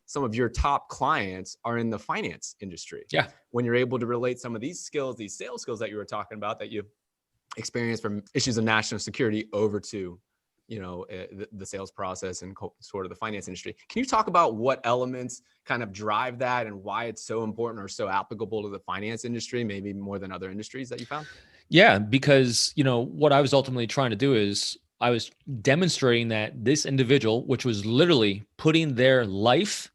some of your top clients are in the finance industry. Yeah. When you're able to relate some of these skills, these sales skills that you were talking about, that you experience from issues of national security over to, the sales process and sort of the finance industry. Can you talk about what elements kind of drive that and why it's so important or so applicable to the finance industry, maybe more than other industries that you found? Yeah, because, what I was ultimately trying to do is I was demonstrating that this individual, which was literally putting their life,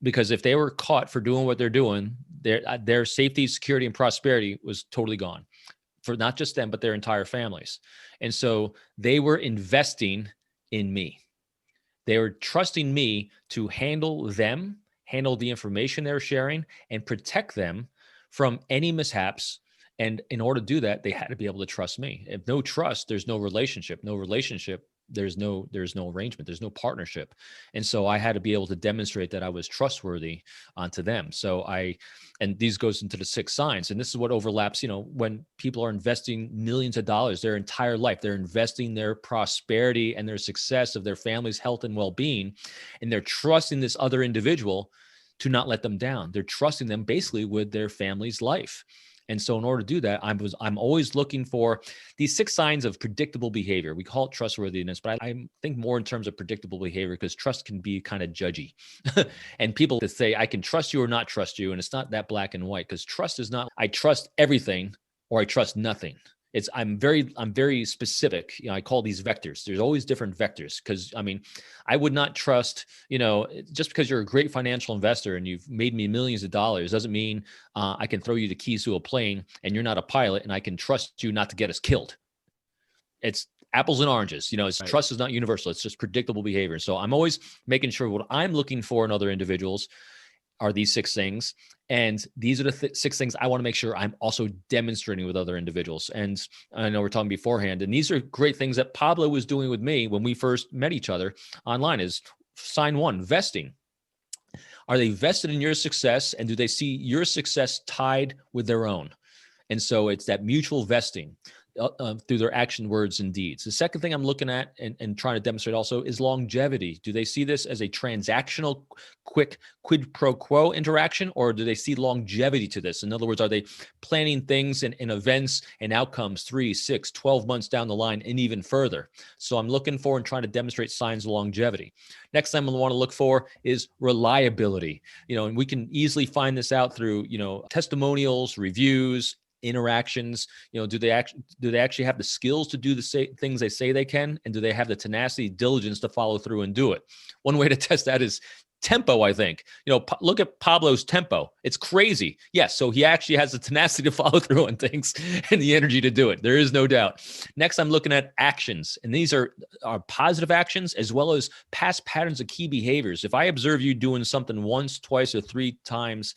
because if they were caught for doing what they're doing, their safety, security, and prosperity was totally gone for not just them, but their entire families. And so they were investing in me. They were trusting me to handle them, handle the information they're sharing, and protect them from any mishaps. And in order to do that, they had to be able to trust me. If no trust, there's no relationship. No relationship, there's no arrangement. There's no partnership. And so I had to be able to demonstrate that I was trustworthy to them. And these goes into the 6 signs. And this is what overlaps, when people are investing millions of dollars, their entire life, they're investing their prosperity and their success of their family's health and well-being. And they're trusting this other individual to not let them down. They're trusting them basically with their family's life. And so in order to do that, I'm always looking for these 6 signs of predictable behavior. We call it trustworthiness, but I think more in terms of predictable behavior, because trust can be kind of judgy. And people that say, I can trust you or not trust you. And it's not that black and white, because trust is not, I trust everything or I trust nothing. I'm very specific. I call these vectors. There's always different vectors, because I would not trust, just because you're a great financial investor and you've made me millions of dollars doesn't mean I can throw you the keys to a plane and you're not a pilot and I can trust you not to get us killed. It's apples and oranges. Right. Trust is not universal. It's just predictable behavior. So I'm always making sure what I'm looking for in other individuals are these 6 things. And these are the 6 things I want to make sure I'm also demonstrating with other individuals. And I know we're talking beforehand, and these are great things that Pablo was doing with me when we first met each other online. Is sign 1, vesting. Are they vested in your success? And do they see your success tied with their own? And so it's that mutual vesting through their action, words, and deeds. The second thing I'm looking at and trying to demonstrate also is longevity. Do they see this as a transactional, quick quid pro quo interaction, or do they see longevity to this? In other words, are they planning things and events and outcomes 3, 6, 12 months down the line and even further? So I'm looking for and trying to demonstrate signs of longevity. Next thing I want to look for is reliability. And we can easily find this out through, testimonials, reviews, interactions. Do they actually have the skills to do the things they say they can? And do they have the tenacity, diligence to follow through and do it? One way to test that is tempo, I think. Look at Pablo's tempo. It's crazy. Yes. So he actually has the tenacity to follow through on things and the energy to do it. There is no doubt. Next, I'm looking at actions. And these are positive actions as well as past patterns of key behaviors. If I observe you doing something once, twice, or 3 times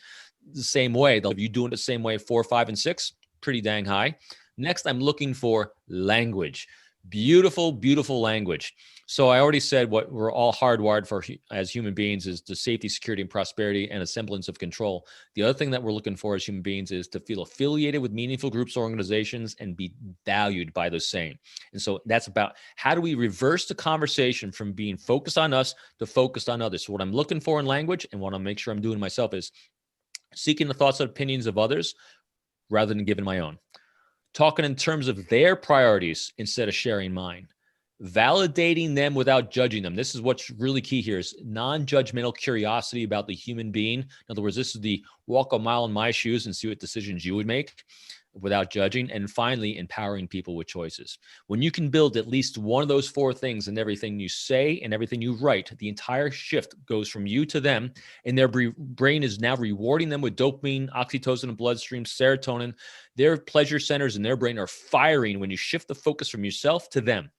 the same way, if you doing it the same way 4, 5, and 6, pretty dang high. Next, I'm looking for language. Beautiful, beautiful language. So I already said what we're all hardwired for as human beings is the safety, security, and prosperity and a semblance of control. The other thing that we're looking for as human beings is to feel affiliated with meaningful groups or organizations and be valued by those same. And so that's about how do we reverse the conversation from being focused on us to focused on others. So what I'm looking for in language and what I make sure I'm doing myself is seeking the thoughts and opinions of others rather than giving my own. Talking in terms of their priorities instead of sharing mine. Validating them without judging them. This is what's really key here is non-judgmental curiosity about the human being. In other words, this is the walk a mile in my shoes and see what decisions you would make without judging. And finally, empowering people with choices. When you can build at least one of those 4 things in everything you say and everything you write, the entire shift goes from you to them, and their brain is now rewarding them with dopamine, oxytocin, and bloodstream, serotonin. Their pleasure centers in their brain are firing when you shift the focus from yourself to them.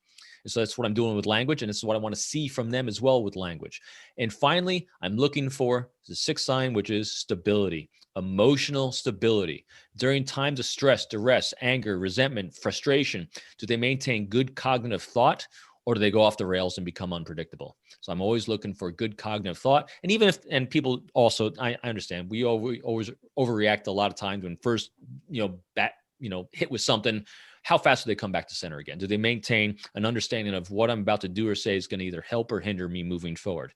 And so that's what I'm doing with language. And this is what I want to see from them as well with language. And finally, I'm looking for the 6th sign, which is stability, emotional stability. During times of stress, duress, anger, resentment, frustration, do they maintain good cognitive thought, or do they go off the rails and become unpredictable? So I'm always looking for good cognitive thought. And even if, and people also, I understand, we always overreact a lot of times when first, hit with something. how fast do they come back to center again? Do they maintain an understanding of what I'm about to do or say is going to either help or hinder me moving forward?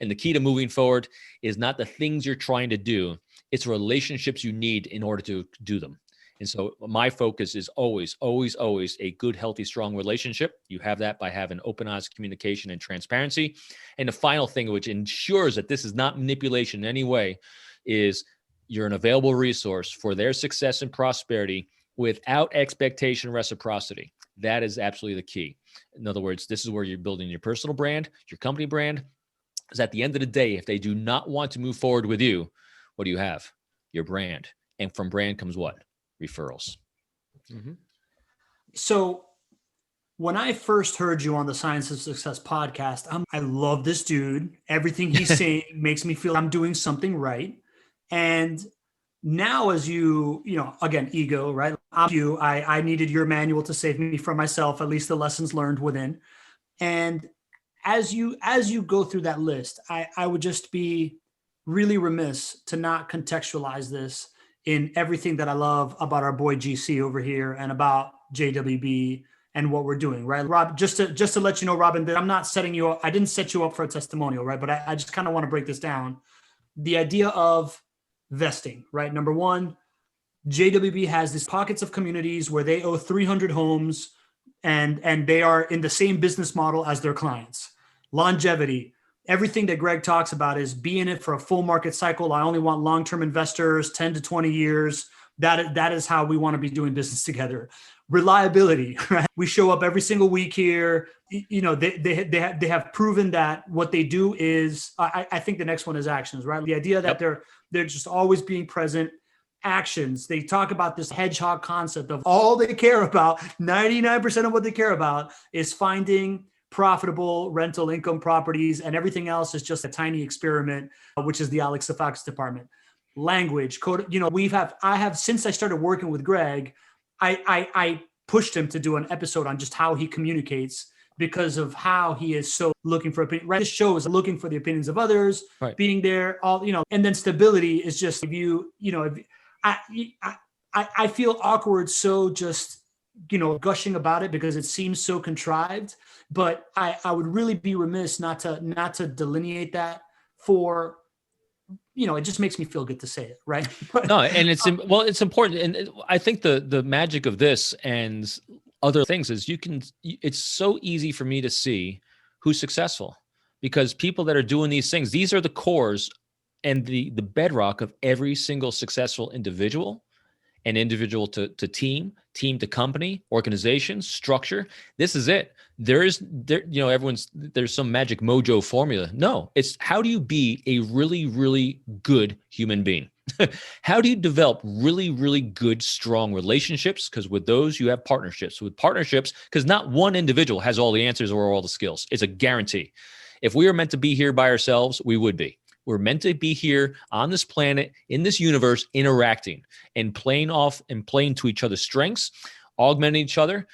And the key to moving forward is not the things you're trying to do. It's relationships you need in order to do them. And so my focus is always, always, always a good, healthy, strong relationship. You have that by having open, honest communication and transparency. And the final thing, which ensures that this is not manipulation in any way, is you're an available resource for their success and prosperity without expectation reciprocity. That is absolutely the key. In other words, this is where you're building your personal brand, your company brand. Because at the end of the day, if they do not want to move forward with you, what do you have? Your brand. And from brand comes what? Referrals. Mm-hmm. So when I first heard you on the Science of Success podcast, I love this dude. Everything he's saying makes me feel I'm doing something right. And now as you know, again, ego, right? I needed your manual to save me from myself, at least the lessons learned within. And as you go through that list, I would just be really remiss to not contextualize this in everything that I love about our boy GC over here and about JWB and what we're doing, right? Rob, just to let you know, Robin, that I'm not setting you up. I didn't set you up for a testimonial, right? But I just kind of want to break this down. The idea of vesting, right? Number one, JWB has these pockets of communities where they owe 300 homes and they are in the same business model as their clients. Longevity. Everything that Greg talks about is be in it for a full market cycle. I only want long-term investors, 10 to 20 years. That is how we want to be doing business together. Reliability, right? We show up every single week here. You know, they have proven that what they do is, I think the next one is actions, right? The idea that they're just always being present. Actions. They talk about this hedgehog concept of all they care about, 99% of what they care about is finding profitable rental income properties, and everything else is just a tiny experiment, which is the Alex Fox department. Language, code. You know, I have since I started working with Greg, I pushed him to do an episode on just how he communicates because of how he is so looking for opinion. Right, this show is looking for the opinions of others, right. Being there, all and then stability is just I feel awkward, so just gushing about it because it seems so contrived. But I would really be remiss not to delineate that for, it just makes me feel good to say it, right? No, and it's important. And I think the magic of this and other things is it's so easy for me to see who's successful, because people that are doing these things, these are the cores and the bedrock of every single successful individual, and individual to team to company, organization, structure. This is it. There's some magic mojo formula. No, it's how do you be a really, really good human being? How do you develop really, really good, strong relationships? Because with those, you have partnerships. With partnerships, because not one individual has all the answers or all the skills. It's a guarantee. If we are meant to be here by ourselves, we would be. We're meant to be here on this planet, in this universe, interacting and playing off and playing to each other's strengths, augmenting each other.